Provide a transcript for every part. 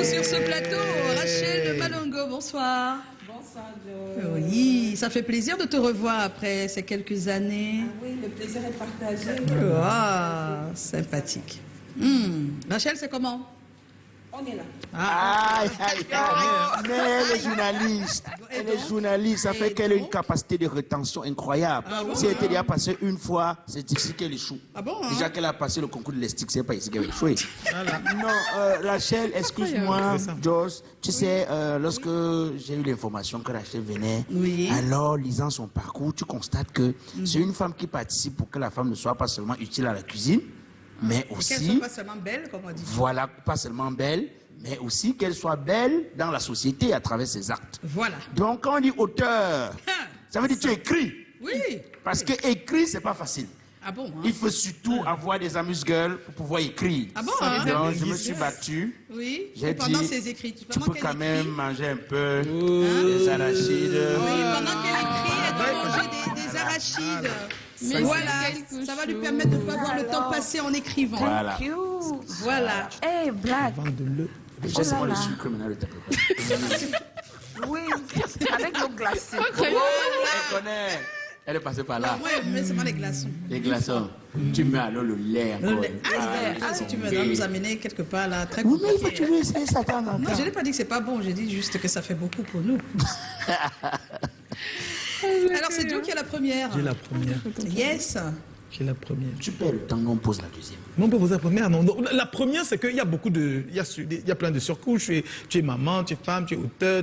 sur ce plateau, Rachel Malongo, bonsoir. Bonsoir, Joe. Oui, ça fait plaisir de te revoir après ces quelques années. Ah oui, le plaisir est partagé. Ah, sympathique. Rachel, c'est comment? On est là. Aïe, aïe, aïe. Mais elle est journaliste. Elle est journaliste. Ça fait qu'elle a une capacité de rétention incroyable. Si elle était déjà passée une fois, c'est ici qu'elle échoue. Ah bon, hein? Déjà qu'elle a passé le concours de l'estique, c'est pas ici qu'elle a échoué. Non, Rachel, excuse-moi, Joss. Tu sais, lorsque j'ai eu l'information que Rachel venait, alors, lisant son parcours, tu constates que c'est une femme qui participe pour que la femme ne soit pas seulement utile à la cuisine, mais aussi... Qu'elle soit pas seulement belle, comme on dit. Voilà, pas seulement belle, mais aussi qu'elle soit belle dans la société à travers ses actes. Voilà. Donc, quand on dit auteur, ça veut dire que tu écris. Oui. Parce que écrire, c'est pas facile. Ah bon, hein? Il faut surtout avoir des amuse-gueules pour pouvoir écrire. Ah bon, hein? Donc, je me suis battu. Oui. J'ai pendant dit, ses écrits. tu peux quand même manger un peu Hein? des arachides. Oui, pendant qu'elle écrit, elle doit manger des arachides. Mais voilà, c'est ça va lui permettre de ne pas voir le temps passer en écrivant. Voilà. Voilà. Hey, Black. Laisse-moi le sucre maintenant, le taper. Oui, avec l'eau glacée. Elle connaît. Elle est passée par là. Moi, mais seulement les glaçons. Les glaçons. Tu mets alors le lait encore. Si tu veux nous amener quelque part là, très Oui, mais il compliqué. faut que tu veux essayer ça de temps en temps. Non, je n'ai pas dit que c'est pas bon, j'ai dit juste que ça fait beaucoup pour nous. Alors c'est Joe qui a la première. J'ai la première. Yes. J'ai la première. Tu perds le temps, on pose la deuxième. Non, on peut poser la première. Non, non. La première, c'est qu'il y a beaucoup de... Il y a plein de surcouches. Tu es maman, tu es femme, tu es auteur,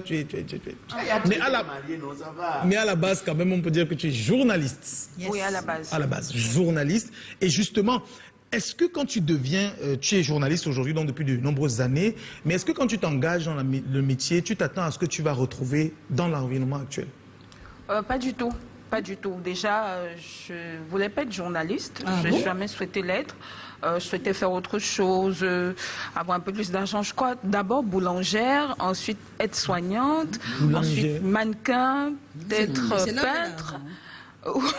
Mais à la base, quand même, on peut dire que tu es journaliste. Yes. Oui, à la base. À la base, journaliste. Et justement, est-ce que quand tu deviens... tu es journaliste aujourd'hui, donc depuis de nombreuses années, mais est-ce que quand tu t'engages dans le métier, tu t'attends à ce que tu vas retrouver dans l'environnement actuel? Pas du tout. Pas du tout. Déjà, je voulais pas être journaliste. Je n'ai jamais souhaité l'être. Je souhaitais faire autre chose, avoir un peu plus d'argent. Je crois d'abord boulangère, ensuite aide-soignante, ensuite mannequin, peut-être peintre.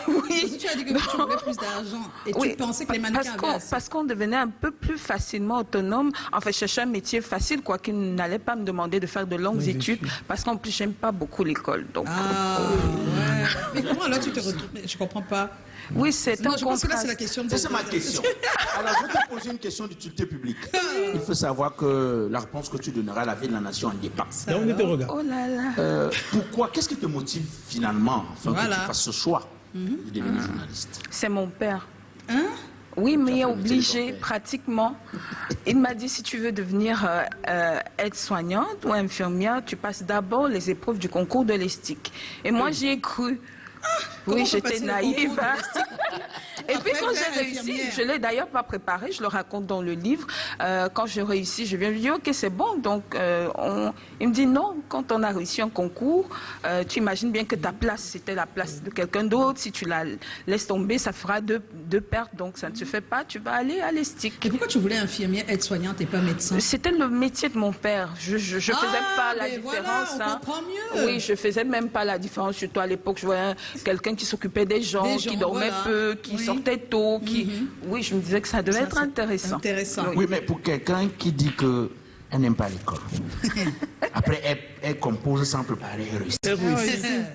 Oui. Tu as dit que tu voulais plus d'argent et tu pensais que les mannequins avaient assez. Parce qu'on devenait un peu plus facilement autonome. Enfin, je cherchais un métier facile, quoi, qui n'allait pas me demander de faire de longues études. Parce qu'en plus, j'aime pas beaucoup l'école. Donc, ouais. Mais comment alors tu te retrouves? Je comprends pas. Oui, c'est un je pense que là, c'est la question de... C'est ma question. Alors, je vais te poser une question d'utilité publique. Il faut savoir que la réponse que tu donneras à la vie de la nation en dépend. Là, on te regarde. Oh là là. Pourquoi? Qu'est-ce qui te motive finalement afin que tu fasses ce choix de devenir journaliste? C'est mon père. Hein? Oui, mais il est obligé, pratiquement. Il m'a dit, si tu veux devenir aide-soignante ou infirmière, tu passes d'abord les épreuves du concours de l'estique. Et moi, j'y ai cru. Oui, j'étais naïve. Et puis quand j'ai réussi, je ne l'ai d'ailleurs pas préparé, je le raconte dans le livre. Quand je réussis, je viens lui dire, ok, c'est bon. Donc, il me dit, non, quand on a réussi un concours, tu imagines bien que ta place, c'était la place de quelqu'un d'autre. Si tu la laisses tomber, ça fera deux pertes. Donc, ça ne se fait pas. Tu vas aller à l'estique. Et pourquoi tu voulais infirmière, aide-soignante et pas médecin? C'était le métier de mon père. Je ne faisais pas la différence. Voilà, on comprend mieux. Oui, je ne faisais même pas la différence. Surtout à l'époque, je voyais quelqu'un qui s'occupait des gens, qui dormait peu, qui sortait tôt, Oui, je me disais que ça devait être intéressant. Oui, mais pour quelqu'un qui dit que elle n'aime pas l'école, après elle compose sans préparer et réussir.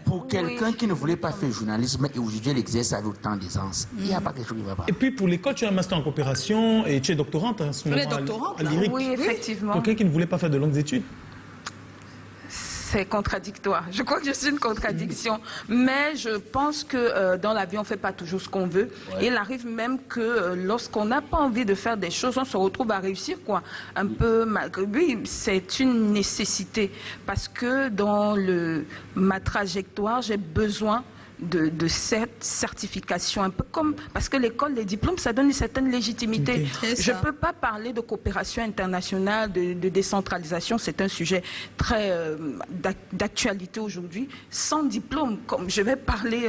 Pour quelqu'un qui ne voulait pas faire journalisme et aujourd'hui elle exerce avec autant d'aisance, il n'y a pas quelque chose qui ne va pas. Et puis pour l'école, tu as un master en coopération et tu es doctorante en ce moment à Lyrique. Oui, effectivement. Pour quelqu'un qui ne voulait pas faire de longues études. C'est contradictoire. Je crois que je suis une contradiction. Mais je pense que dans la vie, on ne fait pas toujours ce qu'on veut. Et il arrive même que lorsqu'on n'a pas envie de faire des choses, on se retrouve à réussir, quoi. Un peu malgré lui, c'est une nécessité. Parce que dans ma trajectoire, j'ai besoin de cette certification, un peu comme, parce que l'école, les diplômes, ça donne une certaine légitimité. Je ne peux pas parler de coopération internationale, de décentralisation, c'est un sujet très d'actualité aujourd'hui, sans diplôme. Comme je vais parler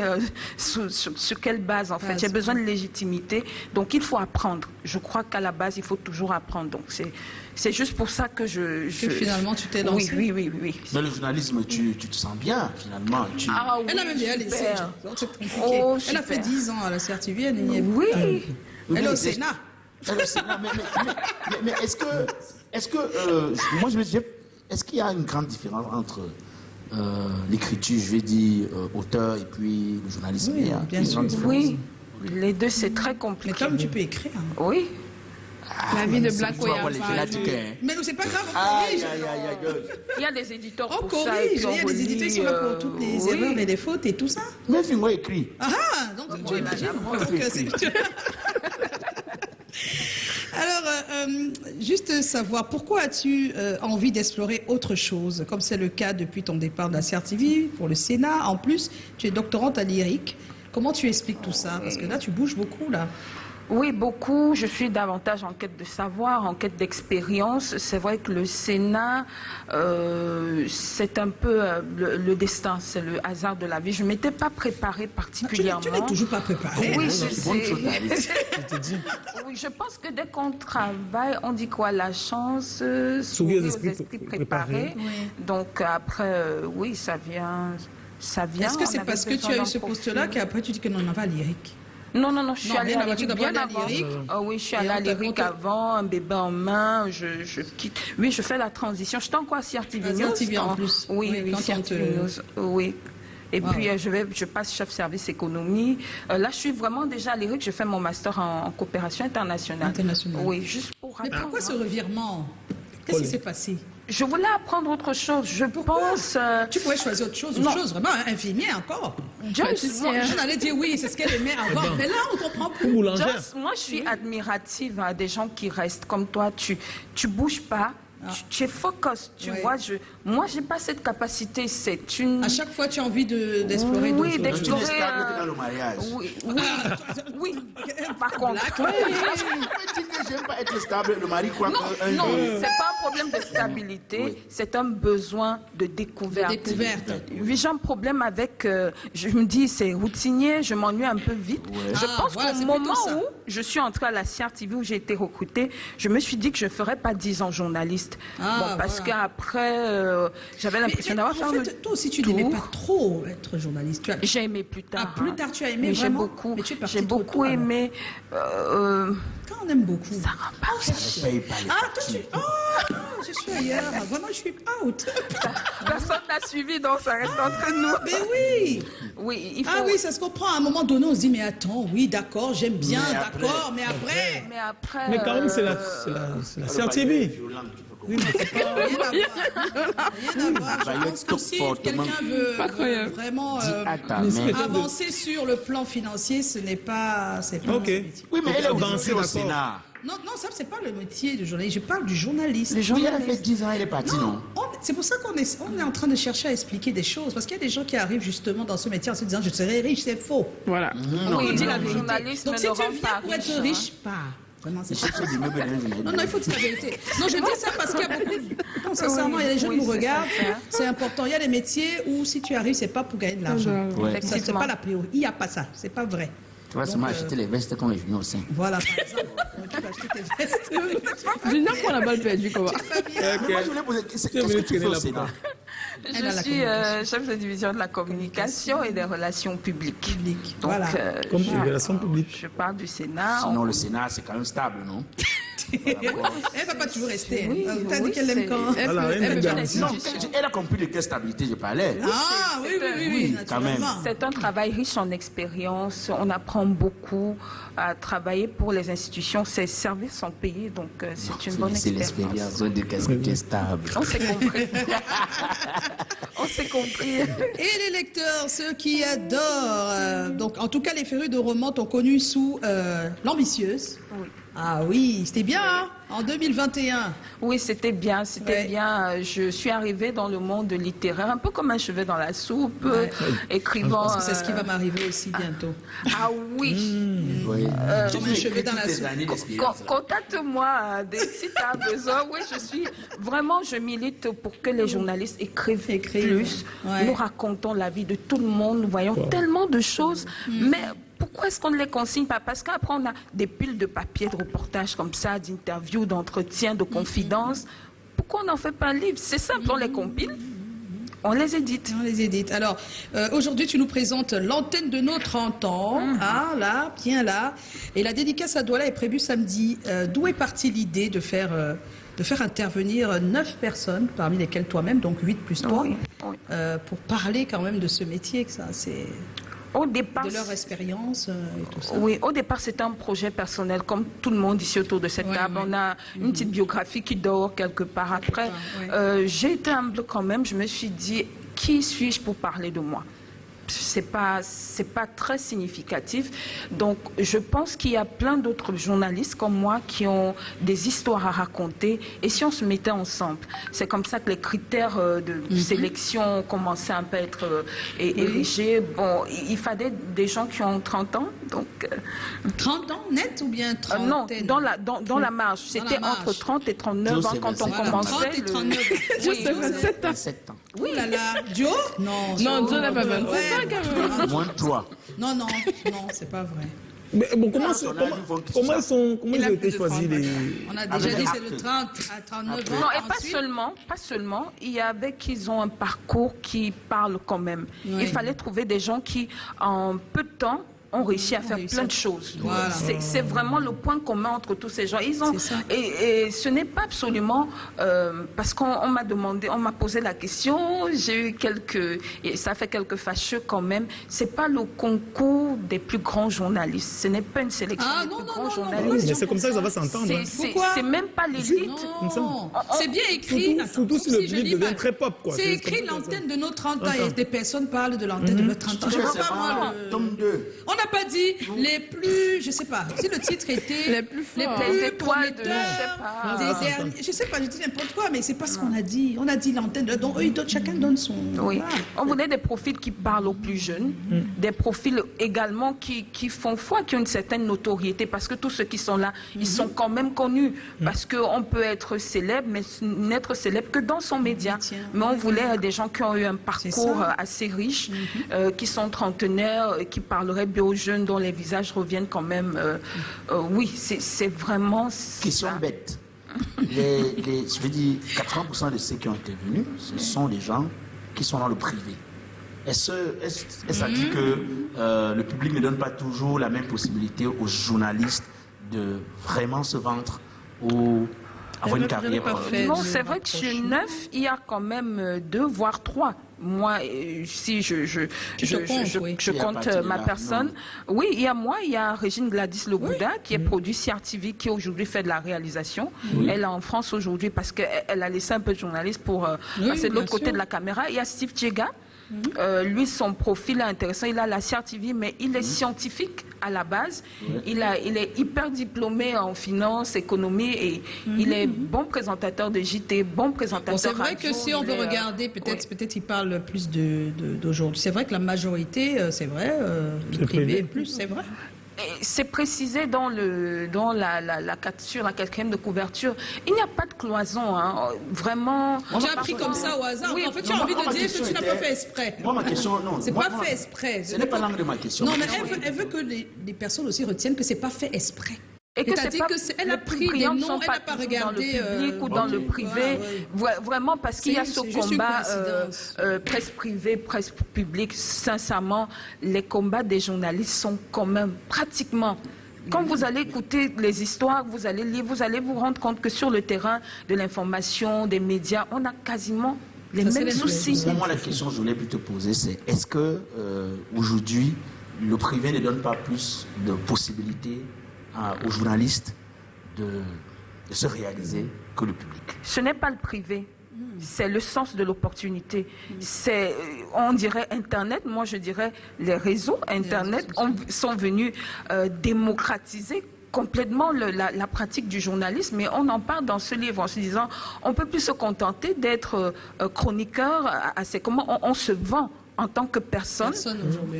sur quelle base, en fait. J'ai besoin de légitimité, donc il faut apprendre. Je crois qu'à la base, il faut toujours apprendre. Donc c'est juste pour ça que finalement, tu t'es lancé. Oui. Mais le journalisme, tu te sens bien, finalement. Ah, oui, elle a même bien laissé. C'est compliqué. Oh, elle a fait 10 ans à la Certivienne. Oui. Elle est au Sénat. Mais est-ce qu'il y a une grande différence entre l'écriture, je vais dire, auteur et puis le journalisme? Oui, bien sûr. Oui, les deux, c'est très compliqué. Mais comme tu peux écrire. Oui. La vie de Black Oyama. Mais non, c'est pas grave, on corrige. Il y a des éditeurs On pour ça. corrige, il y a des éditeurs qui sont là pour toutes les erreurs et les fautes et tout ça. Mais moi écrit. Donc tu imagines. Alors, juste savoir, pourquoi as-tu envie d'explorer autre chose, comme c'est le cas depuis ton départ de la CRTV pour le Sénat. En plus, tu es doctorante à l'IRIC. Comment tu expliques tout ça? Parce que là, tu bouges beaucoup, là. Oui, beaucoup. Je suis davantage en quête de savoir, en quête d'expérience. C'est vrai que le Sénat, c'est un peu le destin, c'est le hasard de la vie. Je ne m'étais pas préparée particulièrement. Tu n'es toujours pas préparée. Oui, oui, je pense que dès qu'on travaille, on dit quoi? La chance sourit aux esprits préparés. Oui. Donc après, oui, ça vient. Est-ce que c'est parce que tu as eu ce poste-là qu'après tu dis que non, on en va à l'IRIC? Non, je suis allée à l'IRIC bien avant. Oui, je suis allée à l'IRIC avant, un bébé en main, je quitte. Oui, je fais la transition. Je suis encore à CRTV News. En plus. Oui, CRTV News. Oui. Et puis, je passe chef service économie. Là, je suis vraiment déjà à l'IRIC. Je fais mon master en coopération internationale. Oui, juste pour apprendre. Mais pourquoi ce revirement? Qu'est-ce qui s'est passé? Je voulais apprendre autre chose. Je pense. Tu pourrais choisir autre chose, vraiment infirmier encore. Je n'allais dire oui, c'est ce qu'elle aimait avoir. Mais là, on comprend plus. Moi, je suis admirative à des gens qui restent comme toi. Tu bouges pas. Tu es focus, tu vois. Moi, j'ai pas cette capacité. C'est une. À chaque fois, tu as envie d'explorer. Oui, d'explorer. Tu es stable dans le mariage. Oui. Par contre. Tu peux dire que j'aime pas être stable. Le mari croit que. Non, c'est pas un problème de stabilité. C'est un besoin de découverte. Oui, j'ai un problème avec. Je me dis, c'est routinier. Je m'ennuie un peu vite. Je pense qu'au moment où je suis entrée à la CRTV, où j'ai été recrutée, je me suis dit que je ferais pas 10 ans journaliste. Parce qu'après, j'avais l'impression d'avoir fait. En fait, toi aussi, tu n'aimais pas trop être journaliste. J'ai aimé plus tard. Plus tard, tu as aimé vraiment. J'ai beaucoup aimé. Quand on aime beaucoup. Ça rend pas. Je suis ailleurs. Vraiment, je suis out. Personne n'a suivi, donc ça reste entre nous. Mais oui. Oui, il faut. Ah oui, ça se comprend. À un moment donné, on se dit, mais attends, oui, d'accord, j'aime bien, d'accord, mais après. Mais quand même, c'est la CRTV. Oui, mais c'est pas rien à voir. Je pense que si quelqu'un veut vraiment avancer sur le plan financier, ce n'est pas. Ok. Oui, mais elle est avancée au Sénat. Non, ça, c'est pas le métier de journaliste. Je parle du journaliste. Oui, elle a fait 10 ans, elle est partie, non? C'est pour ça qu'on est en train de chercher à expliquer des choses. Parce qu'il y a des gens qui arrivent justement dans ce métier en se disant, je serai riche, c'est faux. Voilà. Oui, il dit la vérité. Donc si tu viens pour être riche, pas. Vraiment, c'est non, il faut dire la vérité. Non, je dis ça parce qu'il y a beaucoup. Non, sincèrement, il y a des gens qui nous regardent. C'est important. Il y a des métiers où si tu arrives, c'est pas pour gagner de l'argent. C'est pas la priorité. Il n'y a pas ça. C'est pas vrai. Tu vas seulement acheter les vestes quand les juniors au sein. Voilà, par exemple. Tu vas acheter tes vestes. Junior prend la balle perdue, comment? Moi, je voulais poser. Qu'est-ce que tu fais au Sénat? Je suis chef de division de la communication et des relations publiques. Donc, comme des relations publiques. Je parle du Sénat. Sinon, le Sénat, c'est quand même stable, non? Elle ne va pas toujours rester. Tu as dit qu'elle aime quand? Elle a compris de quelle stabilité je parlais. Ah, oui, quand même. C'est un travail riche en expérience. On apprend beaucoup à travailler pour les institutions. Ces services sont payés, donc c'est une bonne expérience. C'est l'expérience de qu'est-ce que tu es stable. On s'est compris. On s'est compris. Et les lecteurs, ceux qui adorent. Donc, en tout cas, les férus de romans t'ont connu sous l'ambitieuse. Oui. Ah oui, c'était bien, hein, en 2021. Oui, c'était bien, bien. Je suis arrivée dans le monde littéraire, un peu comme un cheveu dans la soupe, écrivant... Parce que c'est ce qui va m'arriver aussi bientôt. Ah oui. Comme un cheveu dans la soupe. Contacte-moi si tu as besoin. Oui, je milite pour que les journalistes écrivent plus. Nous racontons la vie de tout le monde, nous voyons tellement de choses, mais... Pourquoi est-ce qu'on ne les consigne pas? Parce qu'après, on a des piles de papiers de reportages comme ça, d'interviews, d'entretiens, de confidences. Pourquoi on n'en fait pas un livre? C'est simple, on les compile. On les édite. On les édite. Alors, aujourd'hui, tu nous présentes l'antenne de nos 30 ans. Ah, là, bien là. Et la dédicace à Douala est prévue samedi. D'où est partie l'idée de faire intervenir 9 personnes, parmi lesquelles toi-même, donc 8 plus toi, pour parler quand même de ce métier, que ça, c'est... Au départ, de leur expérience et tout ça. Oui, au départ, c'était un projet personnel, comme tout le monde ici autour de cette table. On a une petite biographie qui dort quelque part. Après, j'ai été humble quand même. Je me suis dit, qui suis-je pour parler de moi ? C'est pas très significatif. Donc, je pense qu'il y a plein d'autres journalistes comme moi qui ont des histoires à raconter. Et si on se mettait ensemble, c'est comme ça que les critères de sélection ont commencé à un peu être érigés. Bon, il fallait des gens qui ont 30 ans. Donc, 30 ans net ou bien 30 non, dans la marge. C'était entre 30 et 39 ans quand on commençait. 30 et 39 ans. Oui, c'est 27 ans. 7 ans. Oui, là là. Joe ? Non, Joe n'a pas 27 ans quand même. Moins de 3. Non, c'est pas vrai. Mais bon, comment ils ont été choisis les... On a déjà dit c'est de 30 à 39 ans. Non, et pas seulement. Il y avait qu'ils ont un parcours qui parle quand même. Oui. Il fallait trouver des gens qui, en peu de temps, ont réussi à faire plein de choses. Voilà. C'est vraiment le point commun entre tous ces gens. Ils ont, et ce n'est pas absolument parce qu'on m'a demandé, on m'a posé la question, j'ai eu ça fait quelques fâcheux quand même. C'est pas le concours des plus grands journalistes. Ce n'est pas une sélection des plus grands journalistes. Mais c'est comme ça que ça va s'entendre. C'est même pas l'élite. C'est bien écrit. Surtout si le public devient très pop. C'est écrit l'antenne de nos 30 ans et des personnes parlent de l'antenne de nos 30 ans. Je ne sais pas moi. Tome 2. On n'a pas dit les plus, je sais pas, si le titre était les plus prometteurs, je sais pas, je dis n'importe quoi, mais c'est pas ce qu'on a dit. On a dit l'antenne, donc chacun donne son... Oui, on voulait des profils qui parlent aux plus jeunes, des profils également qui font foi, qui ont une certaine notoriété, parce que tous ceux qui sont là, ils sont quand même connus, parce qu'on peut être célèbre, mais n'être célèbre que dans son média. Mais on voulait des gens qui ont eu un parcours assez riche, qui sont trentenaires, qui parleraient bien aux jeunes, dont les visages reviennent quand même. Oui, c'est vraiment... Question bête. Je veux dire, 80% de ceux qui ont été venus, ce sont des gens qui sont dans le privé. Est-ce que ça dit que le public ne donne pas toujours la même possibilité aux journalistes de vraiment se vendre ou avoir une carrière? Non, c'est vrai que sur 9, il y a quand même 2 voire 3. Moi, si je compte ma personne, oui, il y a moi, il y a Régine Gladys Le Bouddha qui est produit CRTV, qui aujourd'hui fait de la réalisation. Elle est en France aujourd'hui parce qu'elle a laissé un peu de journaliste pour passer de l'autre côté de la caméra. Il y a Steve Tchega. Lui, son profil est intéressant. Il a la CRTV, mais il est scientifique à la base. Il est hyper diplômé en finance, économie, et il est bon présentateur de JT, bon présentateur. C'est vrai que si on veut regarder, peut-être il parle plus d'aujourd'hui. C'est vrai que la majorité, c'est vrai, le privé plus, c'est vrai. C'est précisé sur la 4e de couverture. Il n'y a pas de cloison, hein. Vraiment. J'ai appris comme ça au hasard. Oui, en fait, tu as envie de dire que tu n'as pas fait exprès. Moi, ma question, non. C'est pas fait exprès. Ce n'est pas l'angle de ma question. Non, mais elle veut que les personnes aussi retiennent que c'est pas fait exprès. Et que elle a pris des noms, elle n'a pas regardé dans le public ou dans le privé, vraiment parce qu'il y a ce combat presse privée, presse publique. Sincèrement, les combats des journalistes sont quand même pratiquement... Quand vous allez écouter les histoires, vous allez lire, vous allez vous rendre compte que sur le terrain de l'information, des médias, on a quasiment les mêmes soucis. Moi, la question que je voulais plutôt poser, c'est est-ce que aujourd'hui, le privé ne donne pas plus de possibilités aux journalistes de se réaliser que le public? Ce n'est pas le privé, c'est le sens de l'opportunité. C'est, on dirait Internet, moi je dirais les réseaux Internet sont venus démocratiser complètement la pratique du journalisme, mais on en parle dans ce livre en se disant on ne peut plus se contenter d'être chroniqueur, comment on se vend en tant que personne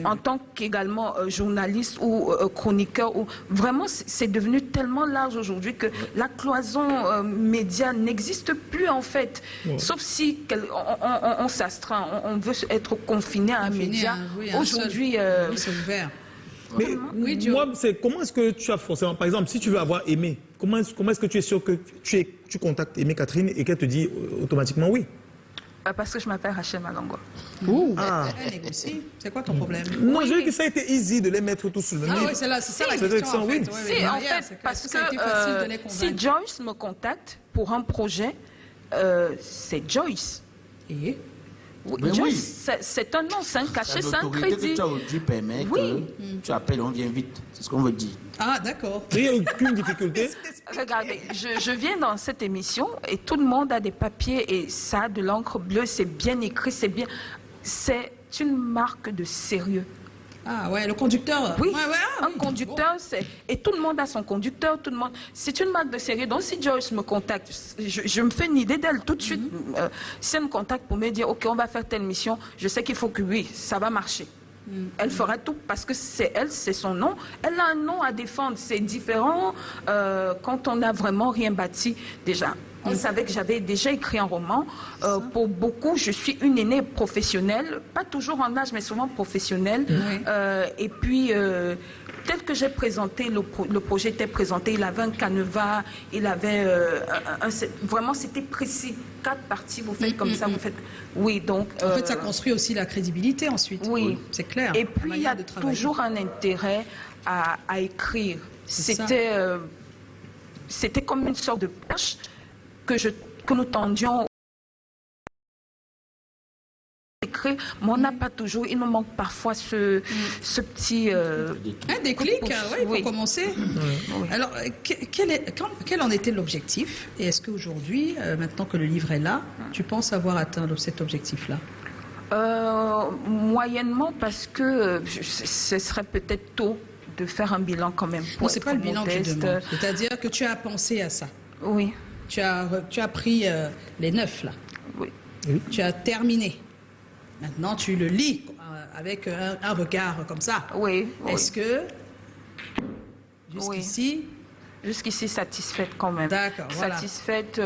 en tant qu'également journaliste ou chroniqueur. Vraiment, c'est devenu tellement large aujourd'hui que la cloison média n'existe plus en fait. Sauf si on s'astreint, on veut être confiné à un média. Aujourd'hui... c'est ouvert. Mais moi, comment est-ce que tu as forcément, par exemple, si tu veux avoir Aimé, comment est-ce que tu es sûr que tu contactes Aimé Catherine et qu'elle te dit automatiquement oui? Parce que je m'appelle Rachel Malongo. Elle négocie. C'est quoi ton problème? Non, je dis que ça a été easy de les mettre tous sur le même. Ah oui, c'est ça la question, en fait. Si, en fait, parce que si Joyce me contacte pour un projet, c'est Joyce. Et Joyce, c'est un nom, c'est un cachet, c'est un crédit. Que tu as aujourd'hui permet que tu appelles, on vient vite. C'est ce qu'on veut dire. Ah, d'accord. Il n'y a aucune difficulté. Regardez, je viens dans cette émission et tout le monde a des papiers et ça a de l'encre bleue, c'est bien écrit, c'est bien. C'est une marque de sérieux. Ah ouais, le conducteur. Oui, un conducteur, c'est... Et tout le monde a son conducteur, tout le monde... C'est une marque de sérieux. Donc si Joyce me contacte, je me fais une idée d'elle tout de suite. Si elle me contacte pour me dire, OK, on va faire telle mission, je sais qu'il faut que oui, ça va marcher. Elle fera tout parce que c'est elle, c'est son nom. Elle a un nom à défendre. C'est différent quand on n'a vraiment rien bâti déjà. On savait que j'avais déjà écrit un roman. Pour beaucoup, je suis une aînée professionnelle, pas toujours en âge, mais souvent professionnelle. Et puis, tel que j'ai présenté, le projet était présenté, il avait un canevas, il avait vraiment, c'était précis. 4 parties, vous faites comme ça, vous faites... Oui, donc... En fait, ça construit aussi la crédibilité ensuite. Oui. C'est clair. Et puis, il y a toujours un intérêt à écrire. C'était comme une sorte de perche que nous tendions écrire, mais on n'a pas toujours, il nous manque parfois ce petit... Un déclic, il faut commencer. Alors, quel en était l'objectif? Et est-ce qu'aujourd'hui, maintenant que le livre est là, tu penses avoir atteint cet objectif-là? Moyennement, parce que ce serait peut-être tôt de faire un bilan quand même. Non, c'est pas le bilan que je demande. C'est-à-dire que tu as pensé à ça. Oui. Tu as pris les 9 là. Oui. Tu as terminé. Maintenant, tu le lis avec un regard comme ça. Oui. Est-ce que jusqu'ici... Jusqu'ici, satisfaite quand même. D'accord, voilà. Satisfaite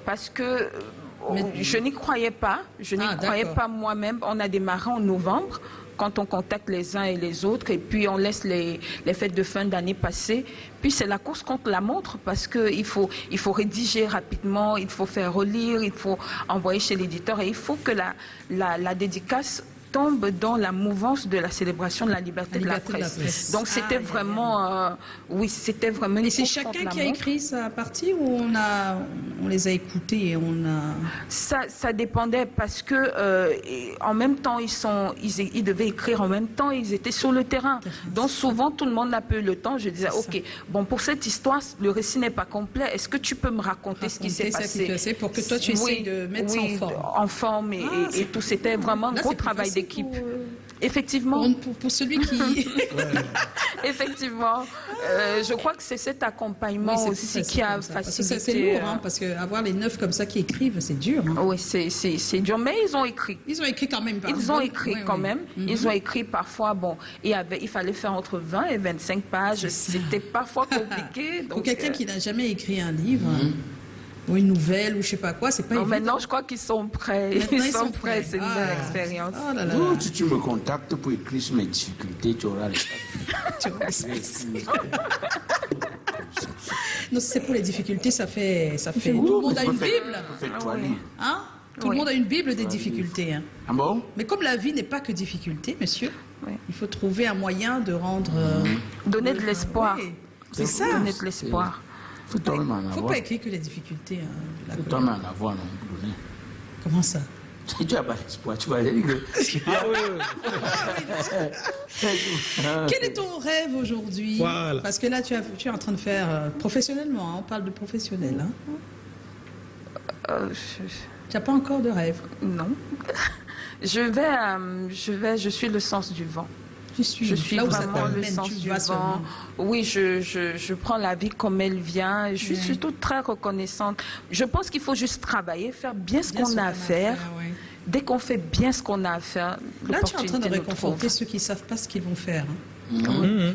parce que je n'y croyais pas. Je n'y croyais pas moi-même. On a démarré en novembre, quand on contacte les uns et les autres, et puis on laisse les fêtes de fin d'année passer. Puis c'est la course contre la montre, parce qu'il faut rédiger rapidement, il faut faire relire, il faut envoyer chez l'éditeur, et il faut que la dédicace tombe dans la mouvance de la célébration de la liberté de la presse. Donc c'était vraiment... oui, c'était vraiment... Et c'est chacun qui a écrit sa partie ou on les a écoutés et on a... Ça dépendait parce que en même temps, ils devaient écrire en même temps, ils étaient sur le terrain. Donc souvent, tout le monde n'a pas eu le temps. Je disais, OK, bon, pour cette histoire, le récit n'est pas complet. Est-ce que tu peux me raconter ce qui s'est passé pour que toi, tu essaies de mettre ça en forme. En forme et tout. C'était vraiment un gros travail d'équipe. Effectivement. Pour celui qui... Effectivement. Je crois que c'est cet accompagnement aussi qui a facilité... C'est lourd, hein, parce qu'avoir les 9 comme ça qui écrivent, c'est dur. Hein. Oui, c'est dur, mais ils ont écrit. Ils ont écrit quand même. Ils ont écrit quand même. Ils ont écrit parfois, bon, il fallait faire entre 20 et 25 pages. C'était parfois compliqué. Pour quelqu'un qui n'a jamais écrit un livre... ou une nouvelle, ou je sais pas quoi, c'est pas évident. Maintenant, je crois qu'ils sont prêts. Ils sont prêts, c'est une nouvelle expérience. Oh là là. Si tu me contactes pour écrire sur mes difficultés, tu auras les... Non, si c'est pour les difficultés, ça fait... Tout le monde a une Bible. Hein? Tout le monde a une Bible des difficultés. Hein. Ah bon? Mais comme la vie n'est pas que difficulté, monsieur, il faut trouver un moyen de rendre... Donner de l'espoir. C'est ça. Donner de l'espoir. Il ne faut pas écrire que les difficultés. Il faut en avoir, non? Comment ça? Tu n'as pas l'espoir, tu vas dire que... Quel est ton rêve aujourd'hui? Voilà. Parce que là, tu es en train de faire professionnellement, on parle de professionnel. Hein? Tu n'as pas encore de rêve? Non. Je suis le sens du vent. Je suis là où vraiment le sens du vent. Oui, je prends la vie comme elle vient. Je suis surtout très reconnaissante. Je pense qu'il faut juste travailler, faire bien ce qu'on a à faire. Dès qu'on fait bien ce qu'on a à faire, là, tu es en train de réconforter ceux qui ne savent pas ce qu'ils vont faire.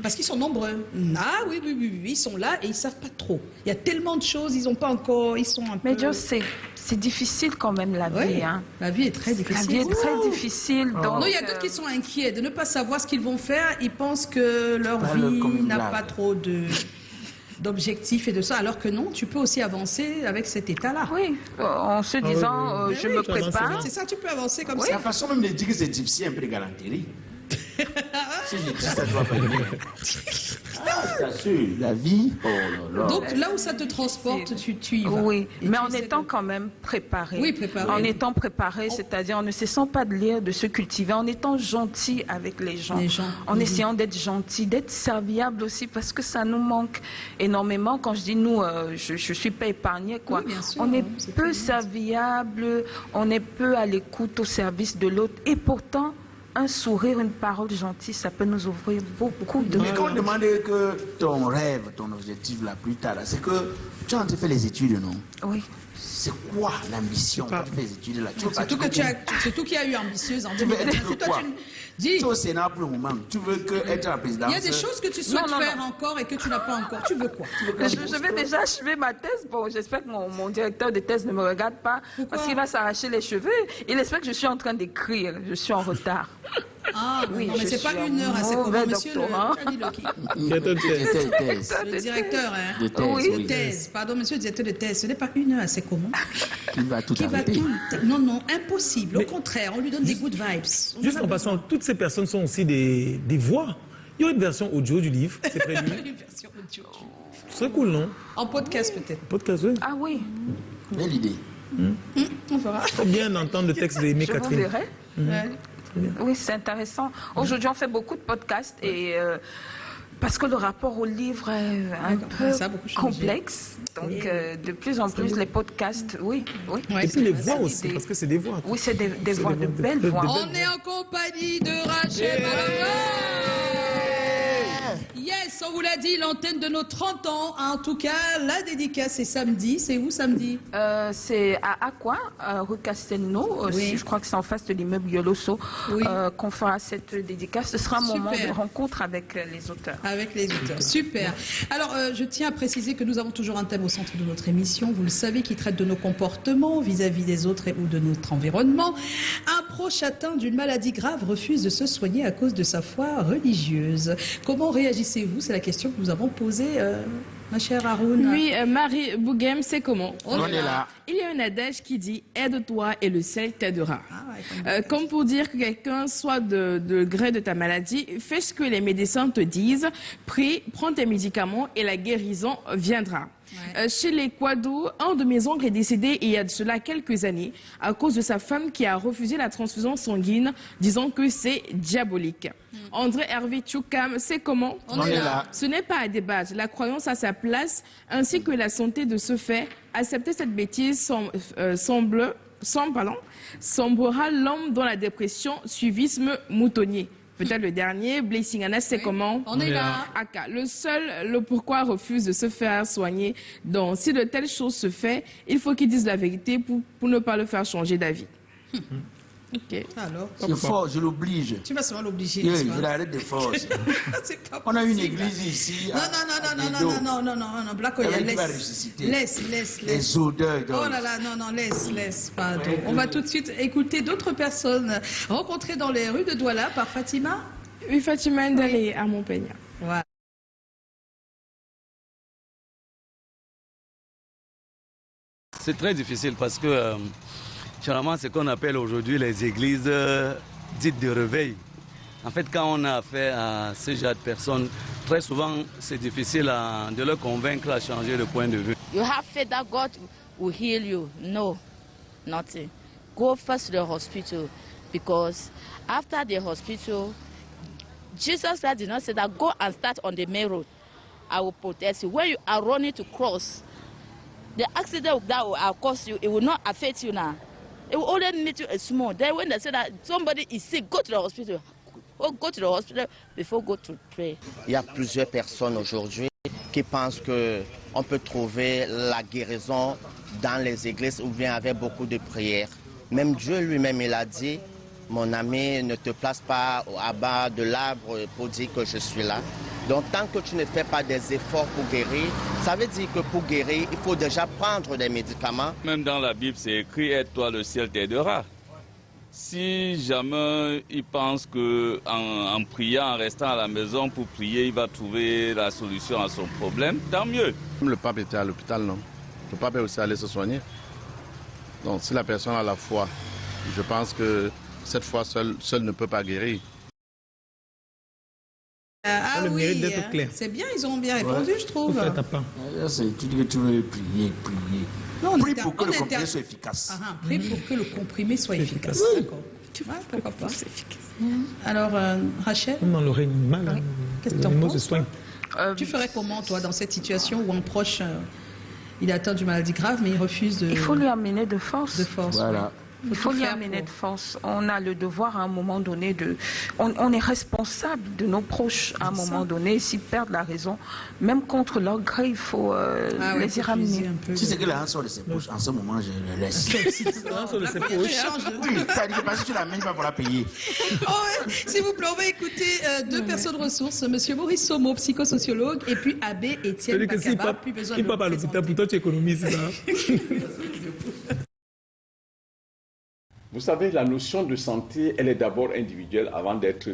Parce qu'ils sont nombreux. Ah oui, ils sont là et ils ne savent pas trop. Il y a tellement de choses, ils n'ont pas encore... Ils sont un peu... Mais Dieu, c'est difficile quand même la vie. Hein. La vie est très difficile. La vie est très difficile. Donc, non, il y a d'autres qui sont inquiets de ne pas savoir ce qu'ils vont faire. Ils pensent que leur vie n'a pas trop de... d'objectifs et de ça, alors que non, tu peux aussi avancer avec cet état-là. Oui, en se disant, je me prépare. C'est ça, tu peux avancer comme C'est ça. la façon même de dire que c'est difficile, un peu de galanterie. Si je dis ça, tu vas pas le dire. Je t'assure, la vie, oh là là. Donc là où ça te transporte, tu y vas. Oui, Et mais tu en sais étant que- quand même préparé. Oui, préparé. En étant préparé, c'est-à-dire en ne cessant pas de lire, de se cultiver, en étant gentil avec les gens. En essayant d'être gentil, d'être serviable aussi, parce que ça nous manque énormément. Quand je dis nous, je suis pas épargnée, quoi. Oui, bien sûr, On est c'est peu très bien. serviable, on est peu à l'écoute, au service de l'autre, et pourtant, un sourire, une parole gentille, ça peut nous ouvrir beaucoup de Mais quand on demande que ton rêve, ton objectif là plus tard, là, c'est que tu as en train de faire les études, non? Oui. C'est quoi l'ambition quand tu fais les études là? Tu veux Surtout que surtout qu'il y a eu ambitieuse en Tu veux 2021. être quoi? Dis, Tu es au Sénat pour le moment. Tu veux être à la présidence? il y a des choses que tu souhaites Non, faire encore et que tu n'as pas encore. Tu veux quoi? Je vais déjà achever ma thèse. Bon, j'espère que mon directeur de thèse ne me regarde pas parce qu'il va s'arracher les cheveux. Il espère que je suis en train d'écrire. Je suis en retard. Ah, Oui, non, mais je c'est pas suis une un heure, c'est comment, mauvais monsieur doctorant. le directeur, hein? De thèse, Oui. De thèse, pardon, monsieur le directeur de thèse, ce n'est pas une heure, c'est comment? Qui va tout Qui va arrêter. tout. Non, non, impossible. Au Mais- contraire, on lui donne des good vibes. Juste en passant, toutes ces personnes sont aussi des voix. Il y aura une version audio du livre, c'est prévu. Une version audio. Ce serait cool, non? En podcast peut-être. Podcast, oui. Ah oui, Belle idée. On verra. Faut bien entendre le texte d'Aimé je vous Catherine. verrai. Ouais. Oui, c'est intéressant. Aujourd'hui, on fait beaucoup de podcasts et parce que le rapport au livre est un peu ça a beaucoup changé. complexe. Donc, de plus en plus, les podcasts, oui. Ouais, Et puis les voix c'est aussi, l'idée. parce que c'est des voix. Oui, c'est des voix, de des belles voix. voix. On est en compagnie de Rachel Malonga. Yes, on vous l'a dit, l'antenne de nos 30 ans. En tout cas, la dédicace, c'est samedi. C'est où samedi? C'est à Aqua, rue Castelnau. Oui. Je crois que c'est en face de l'immeuble Yoloso Oui. qu'on fera cette dédicace. Ce sera un moment Super. de rencontre avec les auteurs. Avec les auteurs. Super. Alors, je tiens à préciser que nous avons toujours un thème au centre de notre émission. Vous le savez, qui traite de nos comportements vis-à-vis des autres ou de notre environnement. Un proche atteint d'une maladie grave refuse de se soigner à cause de sa foi religieuse. Comment réagissez-vous? C'est la question que nous avons posée, ma chère Haroun. Oui, Marie Boughem, c'est comment? On est là. Il y a un adage qui dit « aide-toi et le ciel t'aidera Ah ouais, Comme pour dire que quelqu'un soit de gré de ta maladie, fais ce que les médecins te disent, prie, prends tes médicaments et la guérison viendra. Ouais. Chez les Kwadou, un de mes oncles est décédé il y a de cela quelques années à cause de sa femme qui a refusé la transfusion sanguine, disant que c'est diabolique. André Hervé Tchoukam, c'est comment? On est là. Ce n'est pas à débattre. La croyance a sa place, ainsi que la santé de ce fait. Accepter cette bêtise sombrera l'homme dans la dépression, suivisme moutonnier. Peut-être le dernier, Blessing Anas, c'est comment? On est là. Aka, le pourquoi refuse de se faire soigner. Donc, si de telles choses se font, il faut qu'il dise la vérité pour ne pas le faire changer d'avis. Ok. Alors, C'est fort, je l'oblige. tu vas seulement l'obliger. Oui, n'est-ce je pas? l'arrête de force. C'est pas On a une possible. église ici. Non, Blacoya, Il va laisse. ressusciter. Laisse. Les odeurs. Oh là là, non, laisse, pardon. On va tout de suite écouter d'autres personnes rencontrées dans les rues de Douala par Fatima. Oui, Fatima Ndale à Montpellier. Voilà. C'est très difficile parce que généralement, c'est ce qu'on appelle aujourd'hui les églises dites de réveil. En fait, quand on a affaire à ce genre de personnes, très souvent, c'est difficile de leur convaincre à changer de point de vue. You have faith that God will heal you. No, nothing. Go first to the hospital because after the hospital, Jesus Christ did not say that go and start on the main road. I will protect you. When you are running to cross, the accident that will cause you, it will not affect you now. It will only need you a small. Then when they say that somebody is sick, go to the hospital. Go to the hospital before go to pray. Il y a plusieurs personnes aujourd'hui qui pensent qu'on peut trouver la guérison dans les églises ou bien avec beaucoup de prières. Même Dieu lui-même, il a dit, mon ami, ne te place pas à bas de l'arbre pour dire que je suis là. Donc tant que tu ne fais pas des efforts pour guérir, ça veut dire que pour guérir, il faut déjà prendre des médicaments. Même dans la Bible, c'est écrit « Aide-toi, le ciel t'aidera ». Si jamais il pense qu'en priant, en restant à la maison pour prier, il va trouver la solution à son problème, tant mieux. Le pape était à l'hôpital, non? Le pape est aussi allé se soigner. Donc si la personne a la foi, je pense que cette foi seule ne peut pas guérir. Ah le oui, mérite d'être clair. c'est bien, ils ont bien répondu, je trouve. Tu dis que tu veux prier. Non, prie pour que le comprimé soit efficace. Prie pour que le comprimé soit efficace. D'accord. Ouais, pourquoi pas. Alors, Rachel? On l'aurait mal. Qu'est-ce que tu en penses? Tu ferais comment, toi, dans cette situation où un proche, il est atteint d'une maladie grave, mais il refuse de... Il faut lui amener de force. Voilà. Il faut lui amener de force. On a le devoir à un moment donné de... On est responsable de nos proches à un moment donné. S'ils perdent la raison, même contre leur gré, il faut les y ramener. Si c'est que la sort de ses poches, en ce moment, je le laisse. La sort de ses poches. Oui, c'est-à-dire parce que tu l'amènes pas pour la payer. S'il vous plaît, on va écouter deux personnes ressources. Monsieur Maurice Somo, psychosociologue, et puis Abbé Étienne Bakaba. Il part à l'hôpital, pour toi tu économises ça. Vous savez, la notion de santé, elle est d'abord individuelle avant d'être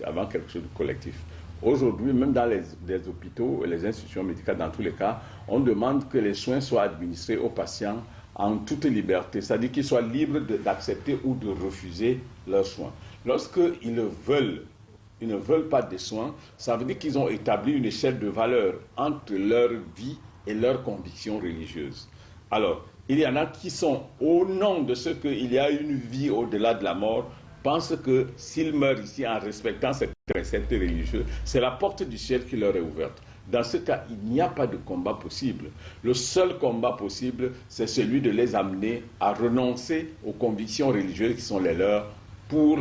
avant quelque chose de collectif. Aujourd'hui, même dans les hôpitaux et les institutions médicales, dans tous les cas, on demande que les soins soient administrés aux patients en toute liberté, c'est-à-dire qu'ils soient libres d'accepter ou de refuser leurs soins. Lorsqu'ils ne veulent pas des soins, ça veut dire qu'ils ont établi une échelle de valeur entre leur vie et leurs convictions religieuses. Alors, il y en a qui sont, au nom de ce qu'il y a une vie au-delà de la mort, pensent que s'ils meurent ici en respectant cette précepte religieux, c'est la porte du ciel qui leur est ouverte. Dans ce cas, il n'y a pas de combat possible. Le seul combat possible, c'est celui de les amener à renoncer aux convictions religieuses qui sont les leurs pour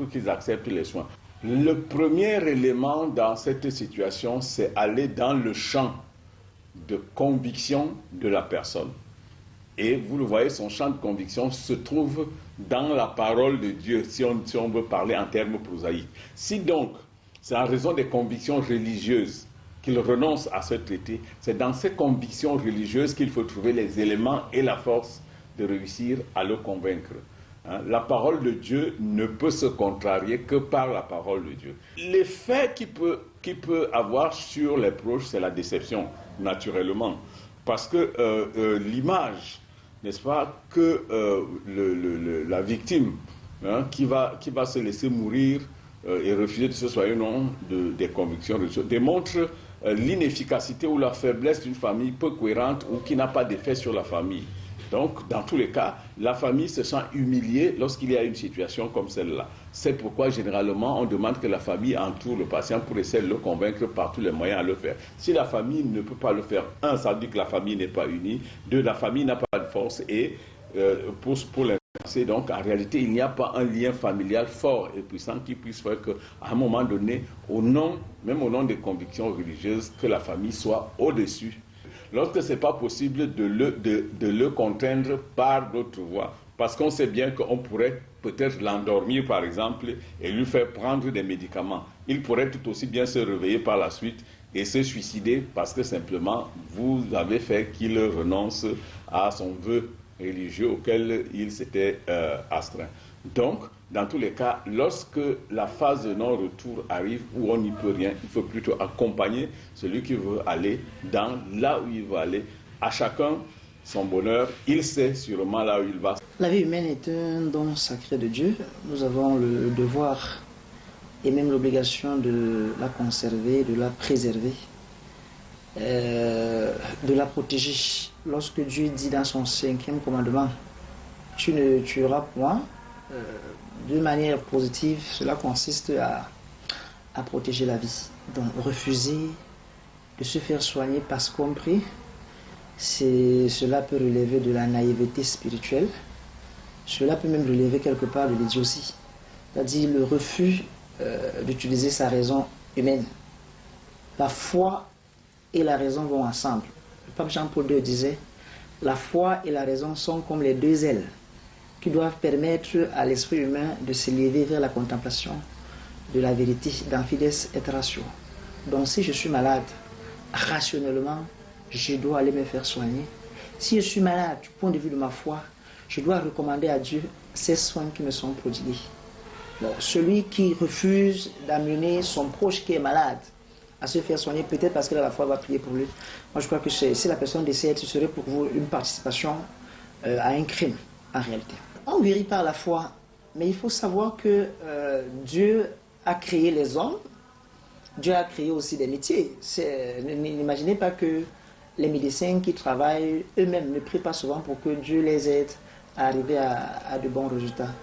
qu'ils acceptent les soins. Le premier élément dans cette situation, c'est aller dans le champ de conviction de la personne. Et vous le voyez, son champ de conviction se trouve dans la parole de Dieu, si on veut parler en termes prosaïques. Si donc, c'est en raison des convictions religieuses qu'il renonce à ce traité, c'est dans ces convictions religieuses qu'il faut trouver les éléments et la force de réussir à le convaincre. La parole de Dieu ne peut se contrarier que par la parole de Dieu. L'effet qu'il peut avoir sur les proches, c'est la déception, naturellement. Parce que l'image, n'est-ce pas, que la victime qui va se laisser mourir et refuser de se soigner au nom des convictions religieuses démontre l'inefficacité ou la faiblesse d'une famille peu cohérente ou qui n'a pas d'effet sur la famille. Donc, dans tous les cas, la famille se sent humiliée lorsqu'il y a une situation comme celle-là. C'est pourquoi, généralement, on demande que la famille entoure le patient pour essayer de le convaincre par tous les moyens à le faire. Si la famille ne peut pas le faire, un, ça veut dire que la famille n'est pas unie. Deux, la famille n'a pas de force. Et pour l'inverser, donc, en réalité, il n'y a pas un lien familial fort et puissant qui puisse faire qu'à un moment donné, même au nom des convictions religieuses, que la famille soit au-dessus. Lorsque ce n'est pas possible de le contraindre par d'autres voies. Parce qu'on sait bien qu'on pourrait peut-être l'endormir, par exemple, et lui faire prendre des médicaments. Il pourrait tout aussi bien se réveiller par la suite et se suicider parce que simplement, vous avez fait qu'il renonce à son vœu religieux auquel il s'était astreint. Donc, dans tous les cas, lorsque la phase de non-retour arrive où on n'y peut rien, il faut plutôt accompagner celui qui veut aller là où il veut aller. À chacun son bonheur, il sait sûrement là où il va. La vie humaine est un don sacré de Dieu. Nous avons le devoir et même l'obligation de la conserver, de la préserver, de la protéger. Lorsque Dieu dit dans son 5e commandement, « Tu ne tueras point », de manière positive, cela consiste à protéger la vie. Donc refuser de se faire soigner parce qu'on prie, cela peut relever de la naïveté spirituelle. Cela peut même relever quelque part de l'idiotie. C'est-à-dire le refus d'utiliser sa raison humaine. La foi et la raison vont ensemble. Le pape Jean-Paul II disait, la foi et la raison sont comme les deux ailes qui doivent permettre à l'esprit humain de s'élever vers la contemplation de la vérité, dans Fides et Ratio. Donc si je suis malade, rationnellement, je dois aller me faire soigner. Si je suis malade du point de vue de ma foi, je dois recommander à Dieu ces soins qui me sont prodigués. Bon, celui qui refuse d'amener son proche qui est malade à se faire soigner, peut-être parce que la foi va prier pour lui. Moi, je crois que si la personne décède, ce serait pour vous une participation à un crime, en réalité. On guérit par la foi, mais il faut savoir que Dieu a créé les hommes, Dieu a créé aussi des métiers. N'imaginez pas que les médecins qui travaillent eux-mêmes ne prient pas souvent pour que Dieu les aide à arriver à de bons résultats.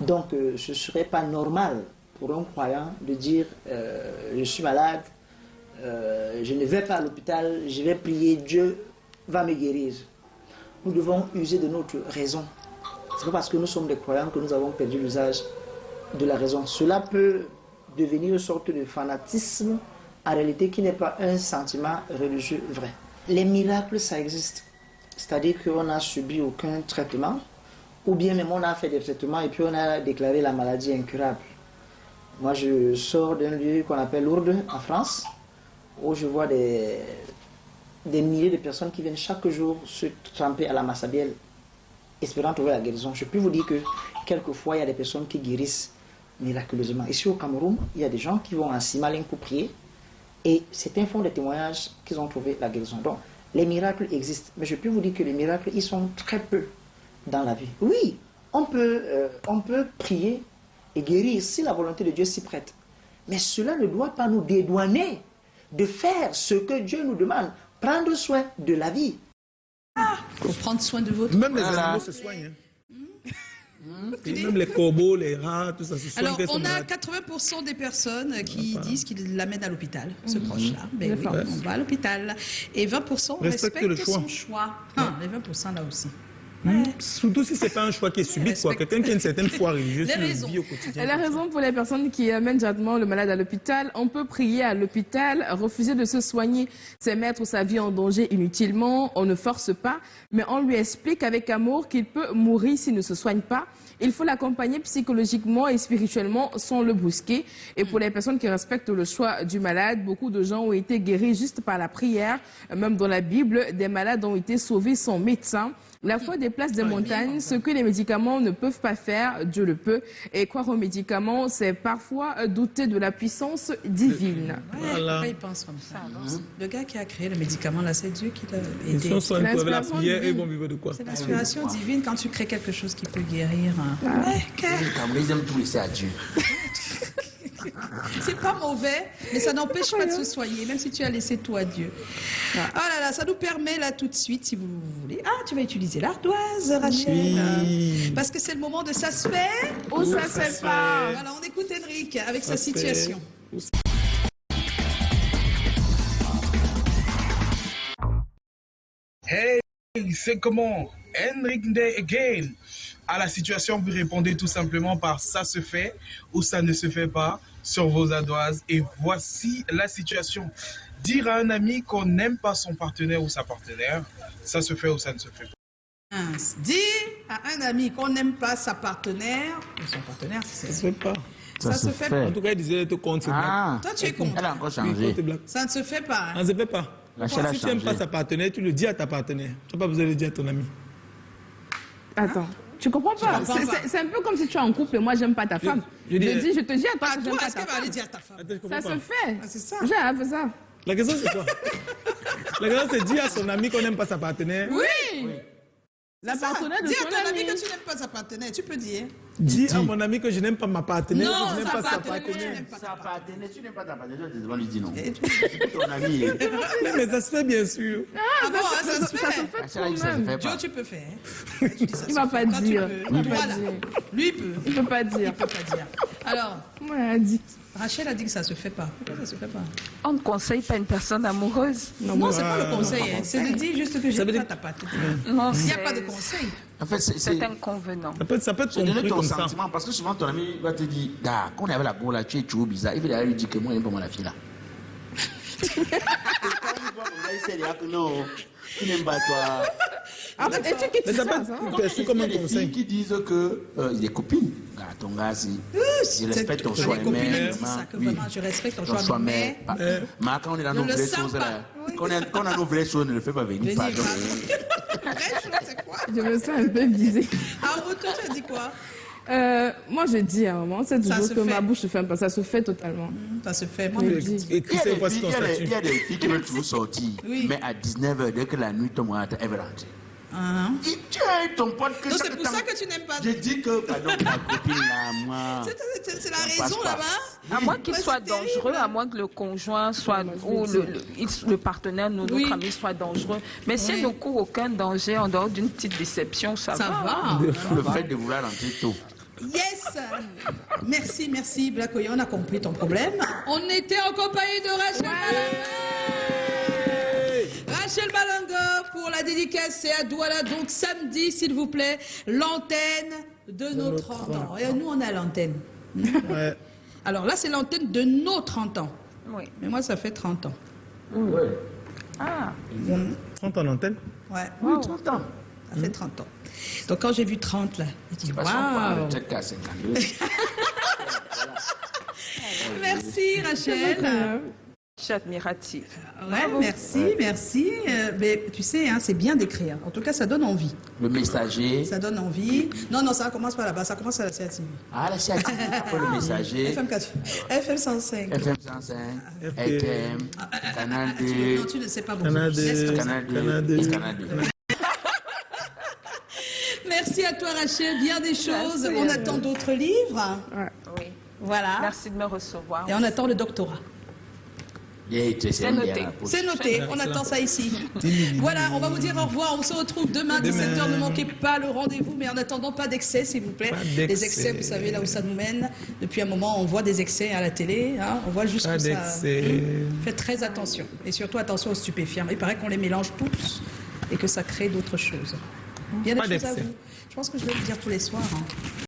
Donc, ce ne serait pas normal pour un croyant de dire je suis malade, je ne vais pas à l'hôpital, je vais prier, Dieu va me guérir. Nous devons user de notre raison. Ce n'est pas parce que nous sommes des croyants que nous avons perdu l'usage de la raison. Cela peut devenir une sorte de fanatisme, en réalité, qui n'est pas un sentiment religieux vrai. Les miracles, ça existe. C'est-à-dire qu'on n'a subi aucun traitement, ou bien même on a fait des traitements et puis on a déclaré la maladie incurable. Moi, je sors d'un lieu qu'on appelle Lourdes, en France, où je vois des milliers de personnes qui viennent chaque jour se tremper à la massabielle, espérant trouver la guérison. Je peux vous dire que quelquefois, il y a des personnes qui guérissent miraculeusement. Ici au Cameroun, il y a des gens qui vont à Simalin pour prier, et certains font des témoignages qu'ils ont trouvé la guérison. Donc, les miracles existent, mais je peux vous dire que les miracles, ils sont très peu dans la vie. Oui, on peut prier et guérir si la volonté de Dieu s'y prête. Mais cela ne doit pas nous dédouaner de faire ce que Dieu nous demande, prendre soin de la vie. Pour prendre soin de votre... Même les animaux se soignent. Même les corbeaux, les rats, tout ça se soigne. Alors, on a 80% des personnes qui disent qu'ils l'amènent à l'hôpital, ce proche-là. Ben oui, on va à l'hôpital. Et 20% respectent son choix. Les 20% là aussi. Surtout si ce n'est pas un choix qui est subit, quoi. Quelqu'un qui a une certaine foi religieuse qui vit au quotidien. La raison pour les personnes qui amènent directement le malade à l'hôpital, on peut prier à l'hôpital, refuser de se soigner, c'est mettre sa vie en danger inutilement, on ne force pas, mais on lui explique avec amour qu'il peut mourir s'il ne se soigne pas. Il faut l'accompagner psychologiquement et spirituellement sans le brusquer. Et pour les personnes qui respectent le choix du malade, beaucoup de gens ont été guéris juste par la prière. Même dans la Bible, des malades ont été sauvés sans médecin. La foi déplace des montagnes, ce que les médicaments ne peuvent pas faire, Dieu le peut. Et croire aux médicaments, c'est parfois douter de la puissance divine. Pourquoi il pense comme ça? Le gars qui a créé le médicament, là, c'est Dieu qui l'a aidé. Ils sont avec la prière et vont vivre de quoi? C'est l'inspiration divine quand tu crées quelque chose qui peut guérir. Ils aiment tout laisser à Dieu. C'est pas mauvais, mais ça n'empêche pas de se soigner, même si tu as laissé tout à Dieu. Ah là là, ça nous permet là tout de suite, si vous voulez. Ah, tu vas utiliser l'ardoise, Rachel. Oui. Parce que c'est le moment de ça se fait ou ça se fait pas. Voilà, on écoute Henrik avec sa situation. Hey, c'est comment? Henrik Day again. À la situation, vous répondez tout simplement par ça se fait ou ça ne se fait pas sur vos ardoises. Et voici la situation. Dire à un ami qu'on n'aime pas son partenaire ou sa partenaire, ça se fait ou ça ne se fait pas. Dire à un ami qu'on n'aime pas sa partenaire ou son partenaire, ça se fait pas. Ça se fait pas. En tout cas, il disait te compte. Toi, tu es contre. Elle a encore changé. Ça ne se fait pas. Ça ne se fait pas. Si tu n'aimes pas sa partenaire, tu le dis à ta partenaire. Tu n'as pas besoin de le dire à ton ami. Attends. Tu comprends pas? C'est un peu comme si tu es en couple et moi j'aime pas ta femme. Je te dis à toi que j'aime pas ta femme. Est-ce qu'elle va aller dire à ta femme? Ça se fait. C'est ça. J'ai fait ça. La question c'est quoi? La question c'est dire à son ami qu'on n'aime pas sa partenaire. Oui. La partenaire de dis son à ton ami ami que tu n'aimes pas sa partenaire, tu peux dire. Dis à mon ami que je n'aime pas ma partenaire. Non, que je n'aime pas sa partenaire. Sa partenaire, tu n'aimes pas ta partenaire, tu devrais lui dire non. C'est ton ami. Mais ça se fait bien sûr. Ah bon, ça se fait. Ça se fait même. Joe, tu peux faire. Il va pas dire. Voilà. Lui, il peut. Il peut pas dire. Il peut pas dire. Alors, Rachel a dit que ça se fait pas. Pourquoi ça se fait pas? On ne conseille pas une personne amoureuse. Non, c'est pas le conseil. C'est de dire juste que je n'aime pas ta partenaire. Non, il n'y a pas de conseil. En fait, c'est inconvenant. Ça peut être donner ton comme sentiment, parce que souvent ton ami va te dire, gars, quand on avait la go là, tu es toujours bizarre. Il va lui dire que moi, j'aime pas moi la fille là. Et quand il voit comme ça, il sait déjà que non, tu n'aimes pas toi. Mais ça peut être perçu comme un conseil. Qui disent que il est copine. Ton gars, si je respecte ton choix, mais je respecte ton choix, mais quand on est dans nos vraies choses là, quand on a nos vraies choses, ne le fais pas venir. vraie chose, c'est quoi? Je me sens un peu visée. Ah, retour, tu as dit quoi? Moi, je dis à un moment, c'est toujours que ma bouche se ferme pas. Ça se fait totalement. Ça se fait. Moi, il y a des filles qui veulent toujours sortir, mais à 19h, dès que la nuit tombe, elle veut rentrer. Tu as ton pote que c'est pour ça que tu n'aimes pas. Je dis que, pardon, ma copine là, moi. C'est la raison là-bas. À moins qu'il soit dangereux, à moins que le conjoint soit, ou le partenaire, notre ami soit dangereux. Mais s'il ne court aucun danger en dehors d'une petite déception, ça va. Le fait de vouloir rentrer tôt. Yes! Merci, Black Oya, on a compris ton problème. On était en compagnie de Rachel Malongo. Rachel Malongo pour la dédicace, c'est à Douala. Donc samedi, s'il vous plaît, l'antenne de nos 30 ans. Et nous, on est à l'antenne. Ouais. Alors là, c'est l'antenne de nos 30 ans. Oui. Mais moi, ça fait 30 ans. Ouais. Ah. 30 ans d'antenne? Ouais. Oui, 30 ans. Ça fait 30 ans. Donc quand j'ai vu 30 là, j'ai dit waouh. Merci Rachel. Je suis admirative. Ouais, merci. Mais tu sais, hein, c'est bien d'écrire. En tout cas, ça donne envie. Le Messager. Ça donne envie. Non, ça commence pas là-bas. Ça commence à la CATV. Ah, la CATV. Après le Messager. FM 105. FM 105. FM. Canal 2. Non, tu ne sais pas beaucoup. Canal 2. Canal 2. Merci à toi Rachel. Bien des choses. On attend d'autres livres. Oui. Voilà. Merci de me recevoir. Et on attend le doctorat. C'est noté. C'est noté, on attend ça ici. Voilà, on va vous dire au revoir. On se retrouve demain à 17h. Ne manquez pas le rendez-vous, mais en attendant, pas d'excès, s'il vous plaît. Les excès, vous savez, là où ça nous mène. Depuis un moment, on voit des excès à la télé. Hein, on voit juste que ça. Faites très attention. Et surtout, attention aux stupéfiants. Il paraît qu'on les mélange tous et que ça crée d'autres choses. Bien des choses à vous. Je pense que je vais le dire tous les soirs. Hein.